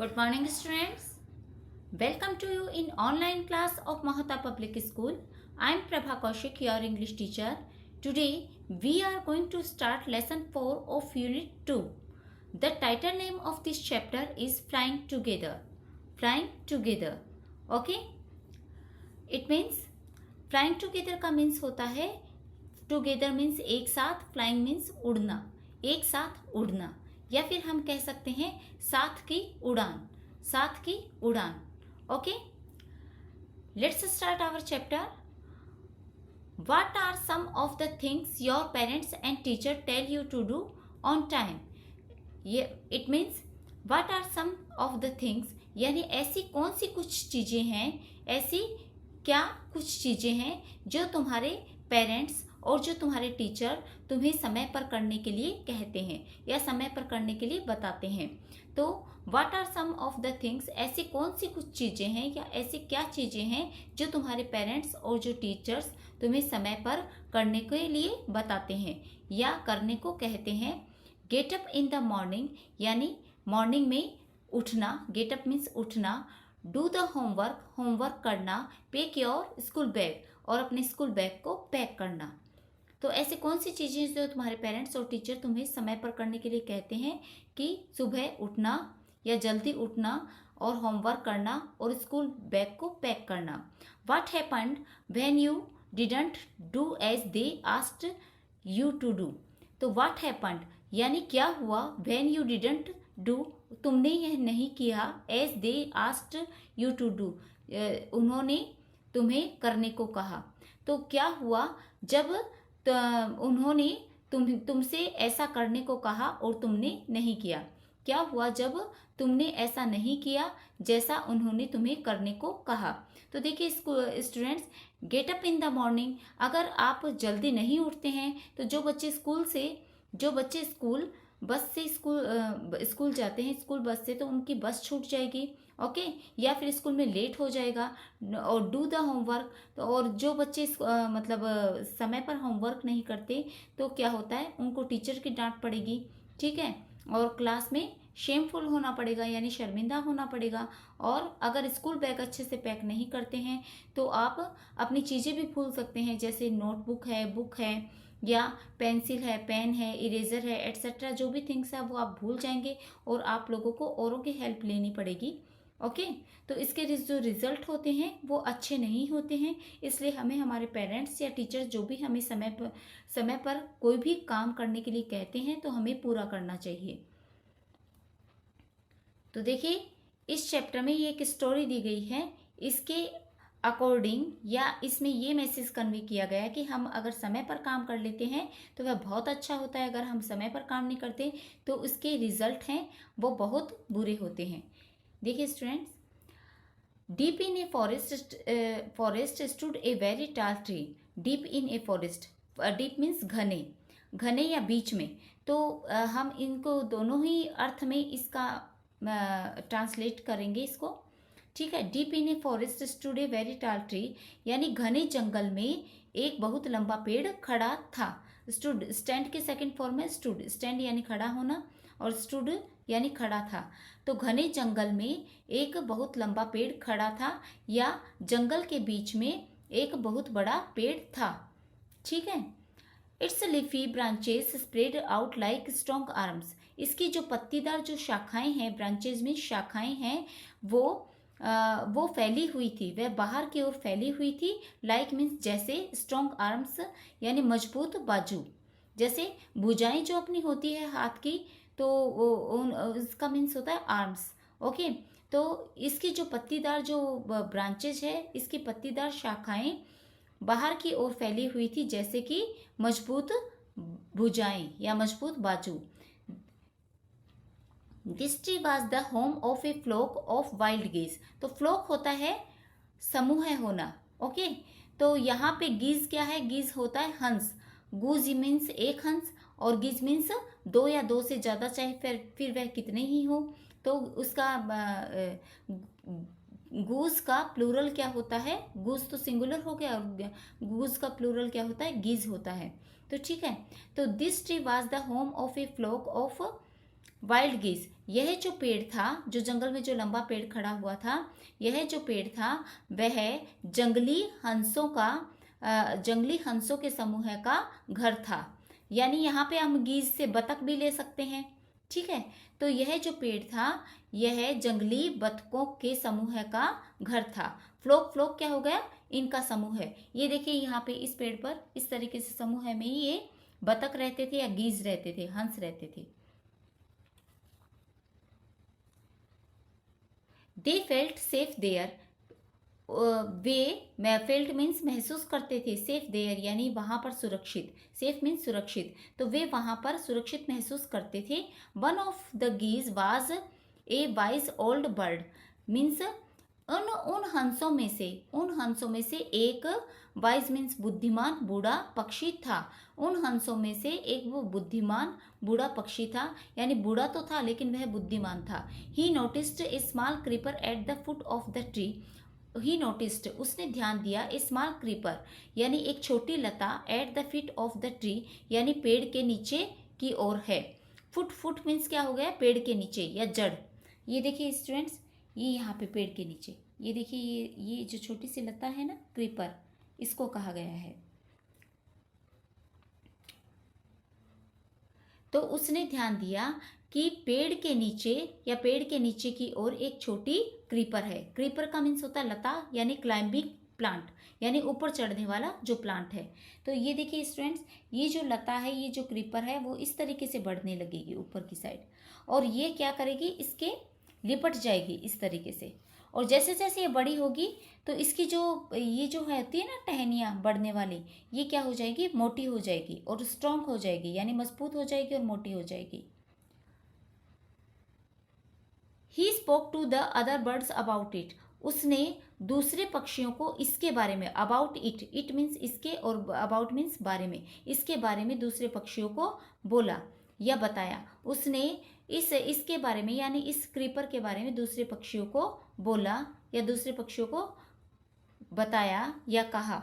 Good morning, students. Welcome to you in online class of Mahata Public School. I am Prabha Kaushik, your English teacher. Today we are going to start lesson 4 of Unit 2. The title name of this chapter is Flying Together. Flying Together. Okay? It means Flying Together का means होता है Together means एक साथ, Flying means उड़ना, एक साथ उड़ना, या फिर हम कह सकते हैं साथ की उड़ान, साथ की उड़ान. Okay, let's start our chapter. What are some of the things your parents and teacher tell you to do on time. ये it means what are some of the things, यानी ऐसी कौन सी कुछ चीजें हैं, ऐसी क्या कुछ चीजें हैं जो तुम्हारे पेरेंट्स और जो तुम्हारे टीचर तुम्हें समय पर करने के लिए कहते हैं या समय पर करने के लिए बताते हैं. तो what are some of the things, ऐसी कौन सी कुछ चीज़ें हैं या ऐसी क्या चीज़ें हैं जो तुम्हारे पेरेंट्स और जो टीचर्स तुम्हें समय पर करने के लिए बताते हैं या करने को कहते हैं. Get up in the morning, यानी मॉर्निंग में उठना. गेट अप मीन्स उठना. डू द होमवर्क, होमवर्क करना. पैक योर स्कूल बैग, और अपने स्कूल बैग को पैक करना. तो ऐसी कौन सी चीज़ें जो तुम्हारे पेरेंट्स और टीचर तुम्हें समय पर करने के लिए कहते हैं कि सुबह उठना या जल्दी उठना और होमवर्क करना और स्कूल बैग को पैक करना. What happened when you didn't do as they asked you to do. तो व्हाट हैपेंड यानी क्या हुआ, व्हेन यू डिडंट डू तुमने यह नहीं किया, as they asked you to do उन्होंने तुम्हें करने को कहा. तो क्या हुआ जब उन्होंने तुमसे ऐसा करने को कहा और तुमने नहीं किया. क्या हुआ जब तुमने ऐसा नहीं किया जैसा उन्होंने तुम्हें करने को कहा. तो देखिए students, get up in the morning, अगर आप जल्दी नहीं उठते हैं तो जो बच्चे स्कूल बस से स्कूल जाते हैं, स्कूल बस से, तो उनकी बस छूट जाएगी. ओके, या फिर स्कूल में लेट हो जाएगा. और डू द होमवर्क, तो और जो बच्चे समय पर होमवर्क नहीं करते तो क्या होता है, उनको टीचर की डांट पड़ेगी. ठीक है, और क्लास में शेमफुल होना पड़ेगा, यानी शर्मिंदा होना पड़ेगा. और अगर स्कूल बैग अच्छे से पैक नहीं करते हैं तो आप अपनी चीज़ें भी भूल सकते हैं, जैसे नोटबुक है, बुक है, या पेंसिल है, पेन है, इरेजर है, एट्सेट्रा. जो भी थिंग्स है वो आप भूल जाएंगे और आप लोगों को औरों की हेल्प लेनी पड़ेगी. ओके, तो इसके जो रिजल्ट होते हैं वो अच्छे नहीं होते हैं. इसलिए हमें हमारे पेरेंट्स या टीचर्स जो भी हमें समय पर कोई भी काम करने के लिए कहते हैं तो हमें पूरा करना चाहिए. तो देखिए इस चैप्टर में ये एक स्टोरी दी गई है. इसके अकॉर्डिंग या इसमें ये मैसेज कन्वे किया गया है कि हम अगर समय पर काम कर लेते हैं तो वह बहुत अच्छा होता है. अगर हम समय पर काम नहीं करते तो उसके रिजल्ट हैं वो बहुत बुरे होते हैं. देखिए students, deep in a forest stood a very tall tree. Deep in a forest, deep means घने, घने या बीच में. तो हम इनको दोनों ही अर्थ में इसका ट्रांसलेट करेंगे इसको. ठीक है, deep in a forest stood a very tall tree, यानी घने जंगल में एक बहुत लंबा पेड़ खड़ा था. स्टूड, स्टैंड के सेकंड फॉर्म में स्टूड, स्टैंड यानी खड़ा होना और स्टूड यानी खड़ा था. तो घने जंगल में एक बहुत लंबा पेड़ खड़ा था या जंगल के बीच में एक बहुत बड़ा पेड़ था. ठीक है, it's leafy branches spread out like strong arms. इसकी जो पत्तीदार जो शाखाएं हैं, ब्रांचेज में शाखाएं हैं, वो फैली हुई थी, वह बाहर की ओर फैली हुई थी. लाइक मीन्स जैसे, स्ट्रॉन्ग आर्म्स यानी मजबूत बाजू. जैसे भुजाएं जो अपनी होती है हाथ की, तो इसका मीन्स होता है आर्म्स. ओके, तो इसकी जो पत्तीदार जो ब्रांचेज है, इसकी पत्तीदार शाखाएं बाहर की ओर फैली हुई थी जैसे कि मजबूत भुजाएं या मजबूत बाजू. This tree was the home of a flock of wild geese. तो फ्लॉक होता है समूह होना. ओके, तो यहाँ पे गीज क्या है, गीज होता है हंस. गूज मीन्स एक हंस और गीज मीन्स दो या दो से ज़्यादा, चाहे फिर वह कितने ही हो. तो उसका गूज का प्लूरल क्या होता है, गूज तो सिंगुलर हो गया और गूज का प्लूरल क्या होता है, गीज होता है. तो ठीक है, तो this tree was the home of a flock of wild geese, यह जो पेड़ था, जो जंगल में जो लंबा पेड़ खड़ा हुआ था, यह जो पेड़ था वह जंगली हंसों के समूह का घर था। यानी यहाँ पे हम गीज से बतख भी ले सकते हैं, ठीक है। तो यह जो पेड़ था यह जंगली बतखों के समूह का घर था। फ्लोक, फ्लोक क्या हो गया, इनका समूह है। ये देखिए यहाँ पे इस पेड़ पर इस तरीके से समूह में ही ये बतख रहते थे या गीज रहते थे, हंस रहते थे। दे फेल्ट सेफ देयर, वे फेल्ट मीन्स महसूस करते थे, सेफ देयर यानी वहां पर सुरक्षित, सेफ मीन्स सुरक्षित, तो वे वहां पर सुरक्षित महसूस करते थे। One of the geese was a wise old bird, means उन हंसों में से एक, वाइज मीन्स बुद्धिमान, बूढ़ा पक्षी था। उन हंसों में से एक वो बुद्धिमान बूढ़ा पक्षी था, यानी बूढ़ा तो था लेकिन वह बुद्धिमान था। He noticed a small creeper at the foot of the tree, he noticed उसने ध्यान दिया, ए स्मॉल क्रीपर यानी एक छोटी लता, at the feet of the tree यानी पेड़ के नीचे की ओर है। फुट, फुट मीन्स क्या हो गया, पेड़ के नीचे या जड़। ये देखिए स्टूडेंट्स, ये यहाँ पे पेड़ के नीचे, ये देखिए ये जो छोटी सी लता है ना, क्रीपर, इसको कहा गया है। तो उसने ध्यान दिया कि पेड़ के नीचे या पेड़ के नीचे की ओर एक छोटी क्रीपर है। क्रीपर का मीन्स होता है लता, यानी क्लाइंबिंग प्लांट, यानी ऊपर चढ़ने वाला जो प्लांट है। तो ये देखिए स्टूडेंट्स, ये जो लता है, ये जो क्रीपर है, वो इस तरीके से बढ़ने लगेगी ऊपर की साइड, और ये क्या करेगी, इसके लिपट जाएगी इस तरीके से। और जैसे जैसे ये बड़ी होगी तो इसकी जो ये जो है होती है ना टहनियाँ बढ़ने वाली, ये क्या हो जाएगी, मोटी हो जाएगी और स्ट्रॉन्ग हो जाएगी, यानी मजबूत हो जाएगी और मोटी हो जाएगी। He spoke to the other birds about it, उसने दूसरे पक्षियों को इसके बारे में, अबाउट इट, इट मीन्स इसके और अबाउट मीन्स बारे में, इसके बारे में दूसरे पक्षियों को बोला या बताया। उसने इसके बारे में यानी इस क्रीपर के बारे में दूसरे पक्षियों को बोला या दूसरे पक्षियों को बताया या कहा।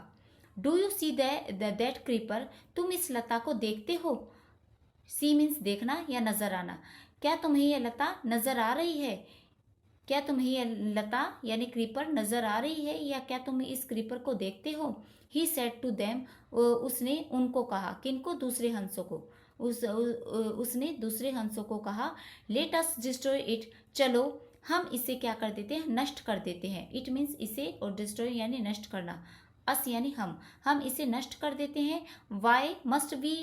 Do you see that creeper, तुम इस लता को देखते हो। सी मीन्स देखना या नजर आना, क्या तुम्हें यह लता नजर आ रही है, क्या तुम्हें यह लता यानी क्रीपर नजर आ रही है, या क्या तुम इस क्रीपर को देखते हो। ही सेड टू देम, उसने उनको कहा, किनको, दूसरे हंसों को, उसने दूसरे हंसों को कहा। लेट अस डिस्ट्रॉय इट, चलो हम इसे क्या कर देते हैं, नष्ट कर देते हैं। इट मीन्स इसे, और डिस्ट्रॉय यानी नष्ट करना, अस यानी हम इसे नष्ट कर देते हैं। Why must we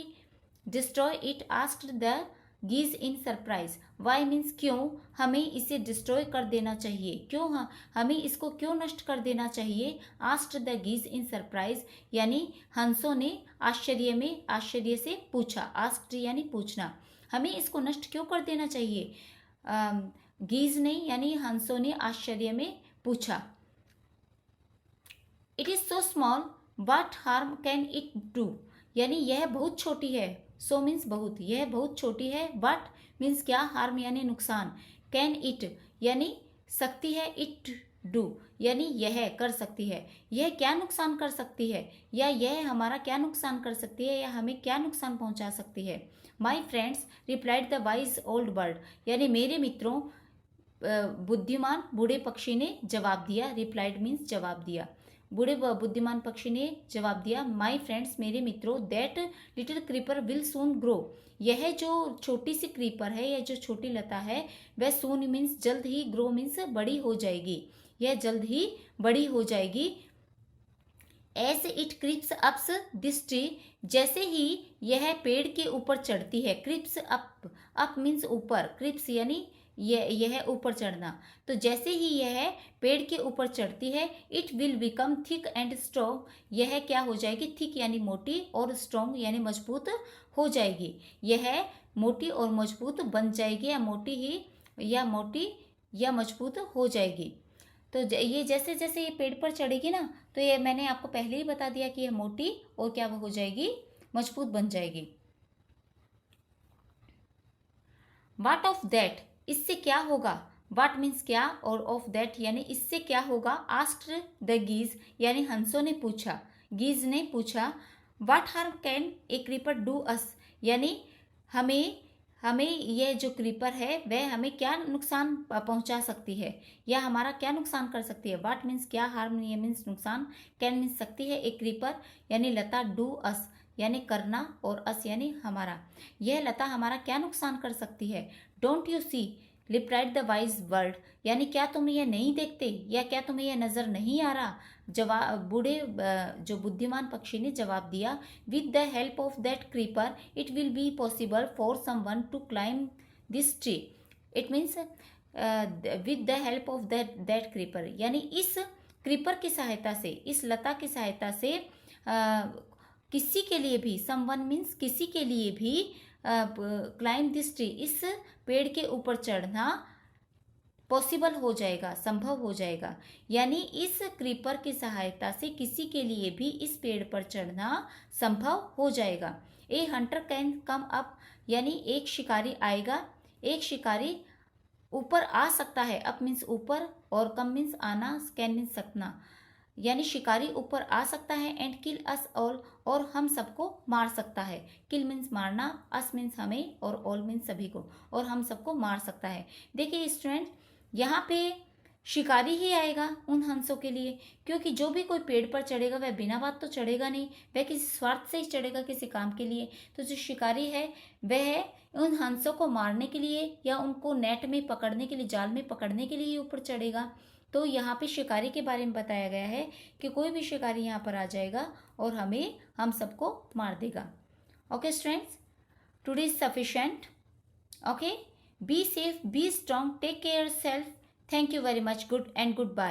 destroy it, asked the geese in surprise. Why means क्यों हमें इसे डिस्ट्रॉय कर देना चाहिए, क्यों हमें इसको क्यों नष्ट कर देना चाहिए। Asked the geese in surprise यानी हंसों ने आश्चर्य से पूछा। आस्क्ड यानी पूछना, हमें इसको नष्ट क्यों कर देना चाहिए। गीज ने यानी हंसों ने आश्चर्य में पूछा। It is so small, what harm can it do, यानी यह बहुत छोटी है। सो मीन्स बहुत, यह बहुत छोटी है। व्हाट मीन्स क्या, हार्म यानी नुकसान, कैन इट यानी सकती है, इट डू यानी यह कर सकती है, यह क्या नुकसान कर सकती है, या यह हमारा क्या नुकसान कर सकती है, या हमें क्या नुकसान पहुंचा सकती है। My friends replied the wise old bird, यानी मेरे मित्रों, बुद्धिमान बूढ़े पक्षी ने जवाब दिया। रिप्लाइड मीन्स जवाब दिया, बूढ़े बुद्धिमान पक्षी ने जवाब दिया। माई फ्रेंड्स मेरे मित्रों, that little creeper will soon grow, यह जो छोटी सी क्रीपर है, यह जो छोटी लता है, वह सून मीन्स जल्द ही, ग्रो मीन्स बड़ी हो जाएगी, यह जल्द ही बड़ी हो जाएगी। As it creeps ups this tree, जैसे ही यह पेड़ के ऊपर चढ़ती है। क्रिप्स अप, अप मीन्स ऊपर, क्रिप्स यानी यह ऊपर चढ़ना। तो जैसे ही यह पेड़ के ऊपर चढ़ती है, it will become thick and strong, यह क्या हो जाएगी, थिक यानी मोटी, और स्ट्रॉन्ग यानी मजबूत हो जाएगी। यह मोटी और मजबूत बन जाएगी, या मोटी या मजबूत हो जाएगी। तो ये जैसे जैसे ये पेड़ पर चढ़ेगी ना, तो ये मैंने आपको पहले ही बता दिया कि यह मोटी और क्या हो जाएगी, मजबूत बन जाएगी। व्हाट ऑफ दैट, इससे क्या होगा। व्हाट मीन्स क्या, और ऑफ दैट यानी इससे क्या होगा। आस्क्ड द गीज यानी हंसों ने पूछा, गीज ने पूछा। What harm can a creeper do us, यानी हमें यह जो क्रीपर है वह हमें क्या नुकसान पहुंचा सकती है या हमारा क्या नुकसान कर सकती है। वाट मीन्स क्या, हार्म ये मीन्स नुकसान, कैन मीन्स सकती है, एक क्रीपर यानी लता, डू अस यानी करना और अस यानी हमारा। यह लता हमारा क्या नुकसान कर सकती है। Don't you see replied the wise word, यानी क्या तुम ये नहीं देखते या क्या तुम्हें यह नजर नहीं आ रहा। जवाब बूढ़े जो बुद्धिमान पक्षी ने जवाब दिया, with the help of that creeper it will be possible for someone to climb this tree. It means with the help of that creeper, यानी इस क्रीपर की सहायता से, इस लता की सहायता से किसी के लिए भी, समवन मीन्स किसी के लिए भी, क्लाइंब दिस ट्री इस पेड़ के ऊपर चढ़ना पॉसिबल हो जाएगा, संभव हो जाएगा। यानी इस क्रीपर की सहायता से किसी के लिए भी इस पेड़ पर चढ़ना संभव हो जाएगा। ए हंटर कैन कम अप, यानी एक शिकारी आएगा, एक शिकारी ऊपर आ सकता है। अप मीन्स ऊपर और कम मीन्स आना, कैन मीन्स सकना, यानी शिकारी ऊपर आ सकता है। एंड किल अस ऑल, और हम सबको मार सकता है। किल मीन्स मारना, अस मीन्स हमें और ऑल मीन्स सभी को, और हम सबको मार सकता है। देखिए स्टूडेंट, यहाँ पे शिकारी ही आएगा उन हंसों के लिए, क्योंकि जो भी कोई पेड़ पर चढ़ेगा वह बिना बात तो चढ़ेगा नहीं, वह किसी स्वार्थ से ही चढ़ेगा, किसी काम के लिए। तो जो शिकारी है वह उन हंसों को मारने के लिए या उनको नेट में पकड़ने के लिए, जाल में पकड़ने के लिए ऊपर चढ़ेगा। तो यहाँ पे शिकारी के बारे में बताया गया है कि कोई भी शिकारी यहाँ पर आ जाएगा और हम सबको मार देगा। Okay students, today is sufficient. Okay, be safe, be strong, take care self. Thank you very much, good and good bye.